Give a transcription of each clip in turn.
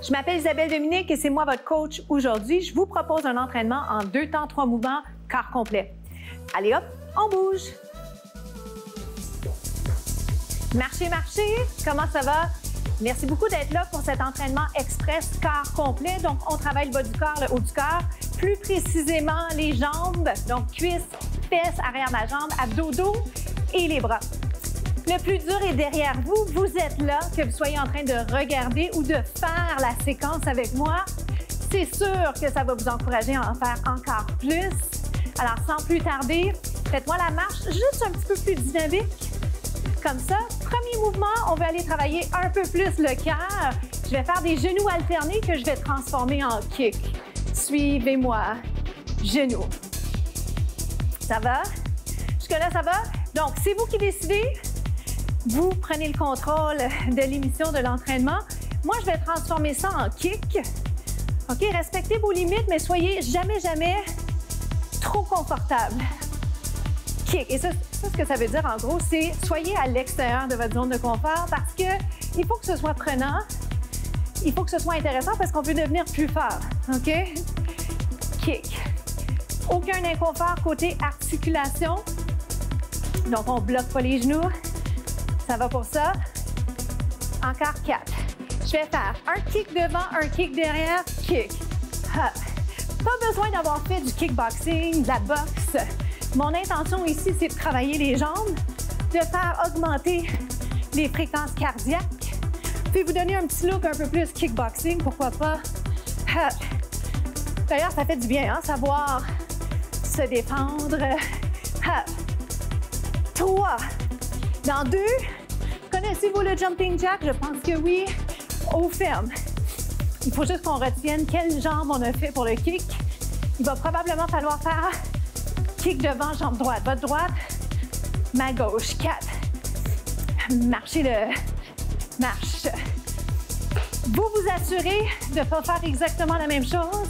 Je m'appelle Isabelle Dominique et c'est moi votre coach aujourd'hui. Je vous propose un entraînement en 2 temps, 3 mouvements, corps complet. Allez hop, on bouge. Marchez, marchez. Comment ça va? Merci beaucoup d'être là pour cet entraînement express corps complet. Donc, on travaille le bas du corps, le haut du corps, plus précisément les jambes, donc cuisses, fesses, arrière de la jambe, abdos, dos et les bras. Le plus dur est derrière vous. Vous êtes là, que vous soyez en train de regarder ou de faire la séquence avec moi. C'est sûr que ça va vous encourager à en faire encore plus. Alors, sans plus tarder, faites-moi la marche juste un petit peu plus dynamique. Comme ça, premier mouvement, on va aller travailler un peu plus le cœur. Je vais faire des genoux alternés que je vais transformer en kick. Suivez-moi. Genoux. Ça va? Jusque-là, ça va? Donc, c'est vous qui décidez. Vous prenez le contrôle de l'émission de l'entraînement. Moi, je vais transformer ça en kick. OK? Respectez vos limites, mais soyez jamais, jamais trop confortable. Kick. Et ça, ce que ça veut dire, en gros, c'est soyez à l'extérieur de votre zone de confort parce que il faut que ce soit prenant, il faut que ce soit intéressant parce qu'on peut devenir plus fort. OK? Kick. Aucun inconfort côté articulation. Donc, on ne bloque pas les genoux. Ça va pour ça. Encore 4. Je vais faire un kick devant, un kick derrière, kick. Pas besoin d'avoir fait du kickboxing, de la boxe. Mon intention ici, c'est de travailler les jambes, de faire augmenter les fréquences cardiaques, puis vous donner un petit look un peu plus kickboxing, pourquoi pas. D'ailleurs, ça fait du bien, hein, savoir se défendre. 3. Dans 2, connaissez-vous le jumping jack? Je pense que oui. Au ferme. Il faut juste qu'on retienne quelle jambe on a fait pour le kick. Il va probablement falloir faire kick devant, jambe droite. Votre droite, ma gauche. 4. Marchez le... Marche. Vous vous assurez de ne pas faire exactement la même chose.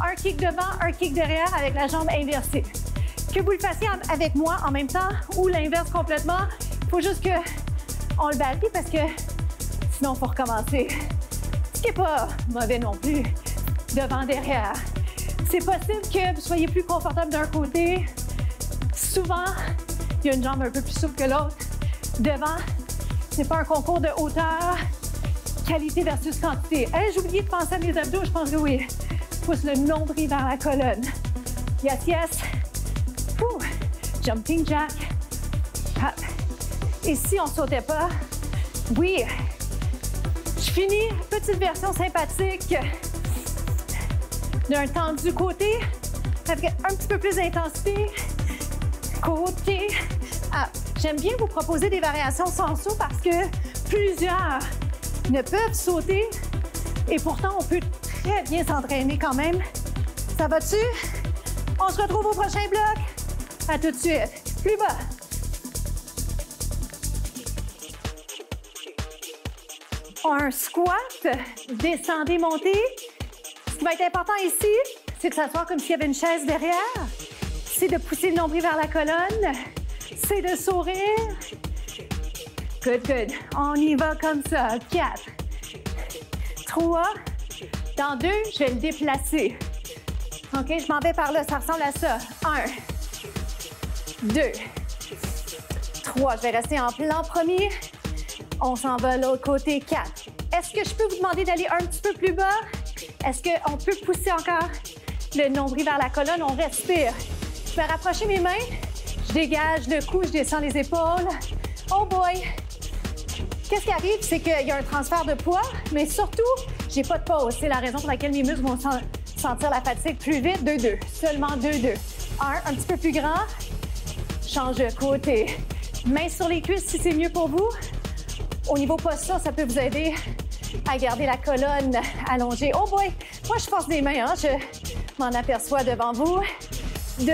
Un kick devant, un kick derrière avec la jambe inversée. Que vous le fassiez avec moi en même temps ou l'inverse complètement, il faut juste qu'on le bâtit parce que sinon, il faut recommencer. Ce qui n'est pas mauvais non plus, devant, derrière. C'est possible que vous soyez plus confortable d'un côté. Souvent, il y a une jambe un peu plus souple que l'autre. Devant, c'est pas un concours de hauteur, qualité versus quantité. Hey, j'ai oublié de penser à mes abdos, je pense que oui. Pousse le nombril vers la colonne. Yes, yes. Ouh. Jumping jack. Hop. Et si on ne sautait pas? Oui. Je finis, petite version sympathique d'un tendu côté, avec un petit peu plus d'intensité. Côté. Ah, j'aime bien vous proposer des variations sans saut parce que plusieurs ne peuvent sauter et pourtant on peut très bien s'entraîner quand même. Ça va-tu? On se retrouve au prochain bloc. À tout de suite. Plus bas. Un squat. Descendez, montez. Ce qui va être important ici, c'est de s'asseoir comme s'il y avait une chaise derrière. C'est de pousser le nombril vers la colonne. C'est de sourire. Good, good. On y va comme ça. 4. 3. Dans 2, je vais le déplacer. OK, je m'en vais par là. Ça ressemble à ça. 1. 2. 3. Je vais rester en plan premier. On s'en va de l'autre côté. 4. Est-ce que je peux vous demander d'aller un petit peu plus bas? Est-ce qu'on peut pousser encore le nombril vers la colonne? On respire. Je vais rapprocher mes mains. Je dégage le cou, je descends les épaules. Oh boy! Qu'est-ce qui arrive? C'est qu'il y a un transfert de poids, mais surtout, j'ai pas de pause. C'est la raison pour laquelle mes muscles vont sentir la fatigue plus vite. 2-2. Seulement 2-2. Un petit peu plus grand. Change de côté. Mains sur les cuisses si c'est mieux pour vous. Au niveau posture, ça peut vous aider à garder la colonne allongée. Oh boy! Moi, je force des mains, hein? Je m'en aperçois devant vous. 2,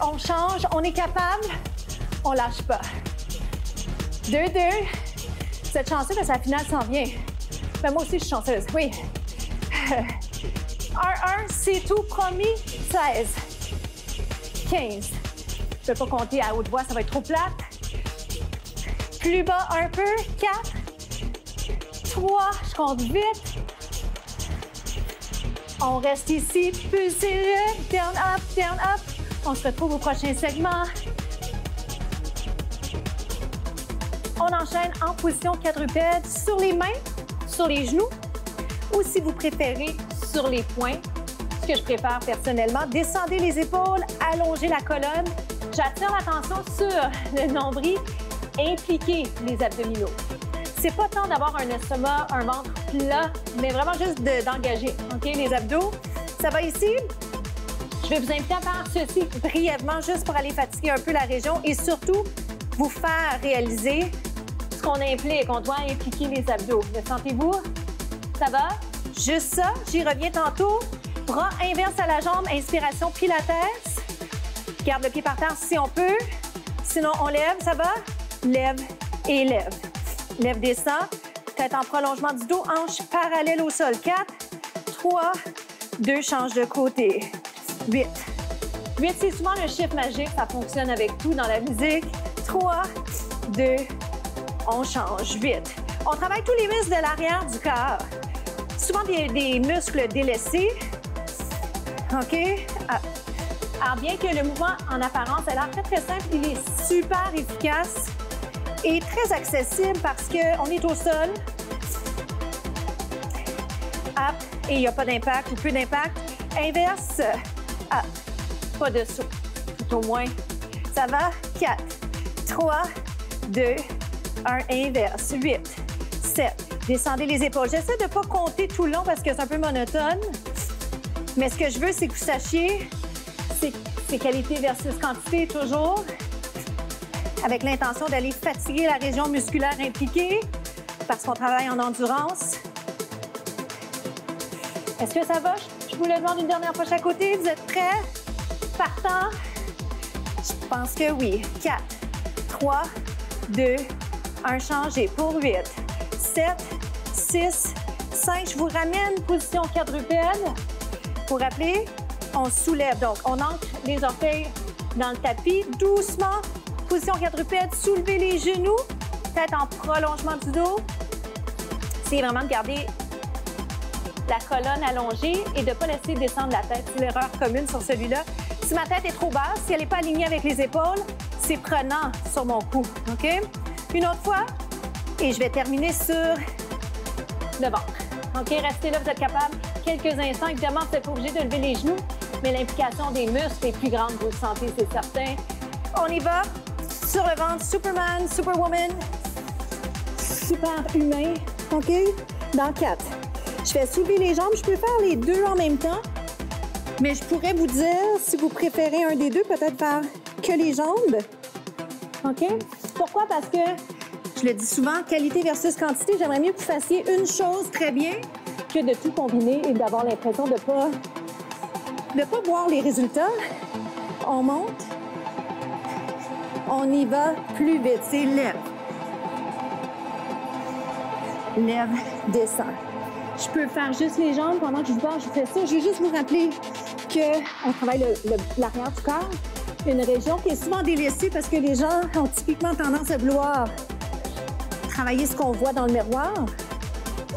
on change. On est capable. On lâche pas. 2-2. Vous êtes chanceux que sa finale s'en vient. Ben, moi aussi, je suis chanceuse. Oui. 1-1, c'est tout promis. 16. 15. Je ne peux pas compter à haute voix, ça va être trop plate. Plus bas un peu. 4. 3, je compte vite. On reste ici, pulsez-le, down, up, down, up. On se retrouve au prochain segment. On enchaîne en position quadrupède sur les mains, sur les genoux, ou si vous préférez, sur les poings. Ce que je préfère personnellement, descendez les épaules, allongez la colonne. J'attire l'attention sur le nombril, impliquez les abdominaux. C'est pas tant d'avoir un estomac, un ventre plat, mais vraiment juste d'engager, OK, les abdos. Ça va ici? Je vais vous inviter à faire ceci brièvement, juste pour aller fatiguer un peu la région et surtout vous faire réaliser ce qu'on implique. On doit impliquer les abdos. Le sentez-vous? Ça va? Juste ça, j'y reviens tantôt. Bras inverse à la jambe, inspiration pilates. Garde le pied par terre si on peut. Sinon, on lève, ça va? Lève et lève. Lève, descend. Tête en prolongement du dos, hanche parallèle au sol. 4, 3, 2, change de côté. 8. 8, c'est souvent le chiffre magique. Ça fonctionne avec tout dans la musique. 3, 2, on change. 8. On travaille tous les muscles de l'arrière du corps. Souvent des muscles délaissés. OK? Alors, bien que le mouvement, en apparence, a l'air très, très simple, il est super efficace et très accessible parce qu'on est au sol. Up, et il n'y a pas d'impact ou peu d'impact. Inverse, up, pas dessous, tout au moins. Ça va? 4, 3, 2, 1, inverse. 8, 7. Descendez les épaules. J'essaie de ne pas compter tout le long parce que c'est un peu monotone. Mais ce que je veux, c'est que vous sachiez, c'est qualité versus quantité toujours, avec l'intention d'aller fatiguer la région musculaire impliquée parce qu'on travaille en endurance. Est-ce que ça va? Je vous le demande une dernière fois chaque côté. Vous êtes prêts? Partant? Je pense que oui. 4, 3, 2, 1, changez pour 8, 7, 6, 5. Je vous ramène position quadrupède. Pour rappeler, on soulève. Donc, on ancre les orteils dans le tapis. Doucement, position quadrupède, soulevez les genoux. Tête en prolongement du dos. C'est vraiment de garder la colonne allongée et de ne pas laisser descendre la tête. C'est l'erreur commune sur celui-là. Si ma tête est trop basse, si elle n'est pas alignée avec les épaules, c'est prenant sur mon cou. OK? Une autre fois. Et je vais terminer sur le ventre. OK? Restez là, vous êtes capable. Quelques instants. Évidemment, vous n'êtes pas obligé de lever les genoux, mais l'implication des muscles est plus grande, vous le sentez, c'est certain. On y va. Sur le ventre, Superman, Superwoman. Super humain. OK? Dans 4. Je fais soulever les jambes. Je peux faire les deux en même temps, mais je pourrais vous dire, si vous préférez un des deux, peut-être faire que les jambes. OK? Pourquoi? Parce que, je le dis souvent, qualité versus quantité. J'aimerais mieux que vous fassiez une chose très bien que de tout combiner et d'avoir l'impression de ne pas voir les résultats. On monte. On y va plus vite. C'est lève. Lève, descend. Je peux faire juste les jambes pendant que je vous parle. Je fais ça. Je vais juste vous rappeler qu'on travaille l'arrière du corps. Une région qui est souvent délaissée parce que les gens ont typiquement tendance à vouloir travailler ce qu'on voit dans le miroir.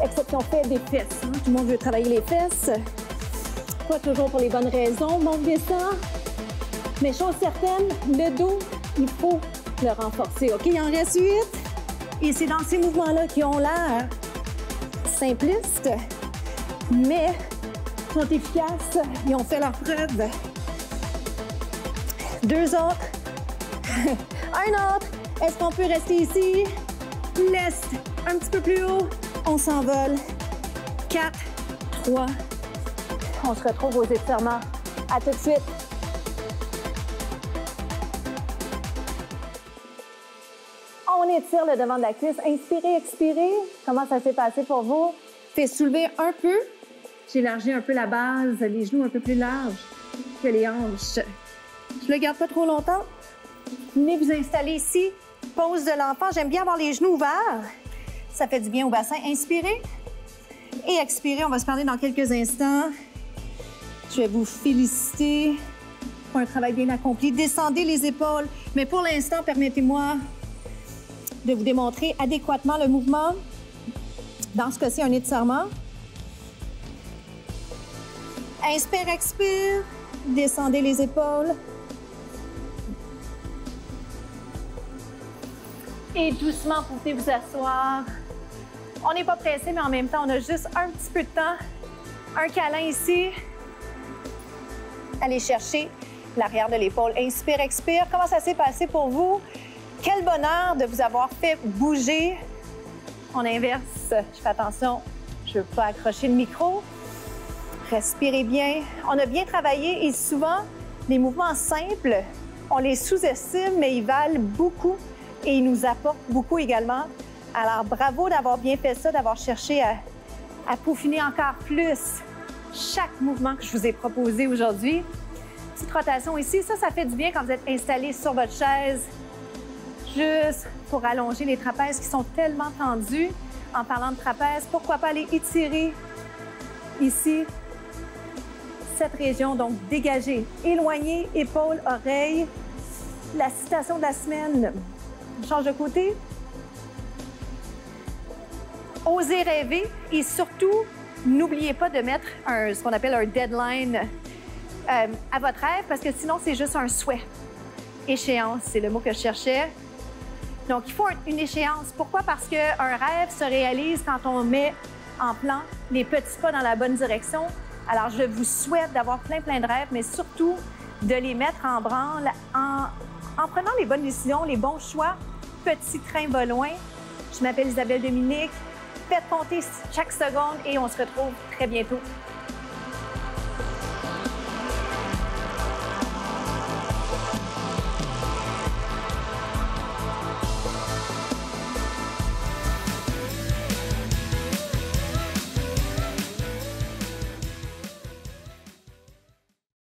Exception fait des fesses. Hein? Tout le monde veut travailler les fesses. Pas toujours pour les bonnes raisons. Monte, descend. Mais chose certaine, le dos, il faut le renforcer. OK, il en reste 8. Et c'est dans ces mouvements-là qui ont l'air simplistes, mais sont efficaces et ont fait leur preuve. 2 autres. Un autre. Est-ce qu'on peut rester ici? Laisse un petit peu plus haut. On s'envole. 4, 3. On se retrouve aux étirements. À tout de suite. On étire le devant de la cuisse. Inspirez, expirez. Comment ça s'est passé pour vous? Faites soulever un peu. J'élargis un peu la base, les genoux un peu plus larges que les hanches. Je ne le garde pas trop longtemps. Venez vous installer ici. Pose de l'enfant. J'aime bien avoir les genoux ouverts. Ça fait du bien au bassin. Inspirez et expirez. On va se parler dans quelques instants. Je vais vous féliciter pour un travail bien accompli. Descendez les épaules. Mais pour l'instant, permettez-moi de vous démontrer adéquatement le mouvement. Dans ce cas-ci, un étirement. Inspire, expire. Descendez les épaules. Et doucement, vous pouvez vous asseoir. On n'est pas pressé, mais en même temps, on a juste un petit peu de temps. Un câlin ici. Allez chercher l'arrière de l'épaule. Inspire, expire. Comment ça s'est passé pour vous? Quel bonheur de vous avoir fait bouger. On inverse. Je fais attention, je ne veux pas accrocher le micro. Respirez bien. On a bien travaillé et souvent, les mouvements simples, on les sous-estime, mais ils valent beaucoup et ils nous apportent beaucoup également. Alors, bravo d'avoir bien fait ça, d'avoir cherché à peaufiner encore plus chaque mouvement que je vous ai proposé aujourd'hui. Petite rotation ici. Ça fait du bien quand vous êtes installé sur votre chaise, juste pour allonger les trapèzes qui sont tellement tendus. En parlant de trapèzes, pourquoi pas aller étirer ici cette région, donc dégager, éloigner, épaules, oreilles. La citation de la semaine, on change de côté. Osez rêver et surtout, n'oubliez pas de mettre ce qu'on appelle un deadline à votre rêve parce que sinon, c'est juste un souhait. Échéance, c'est le mot que je cherchais. Donc, il faut une échéance. Pourquoi? Parce qu'un rêve se réalise quand on met en plan les petits pas dans la bonne direction. Alors, je vous souhaite d'avoir plein de rêves, mais surtout de les mettre en branle en prenant les bonnes décisions, les bons choix. Petit train va loin. Je m'appelle Isabelle Dominique. Faites compter chaque seconde et on se retrouve très bientôt.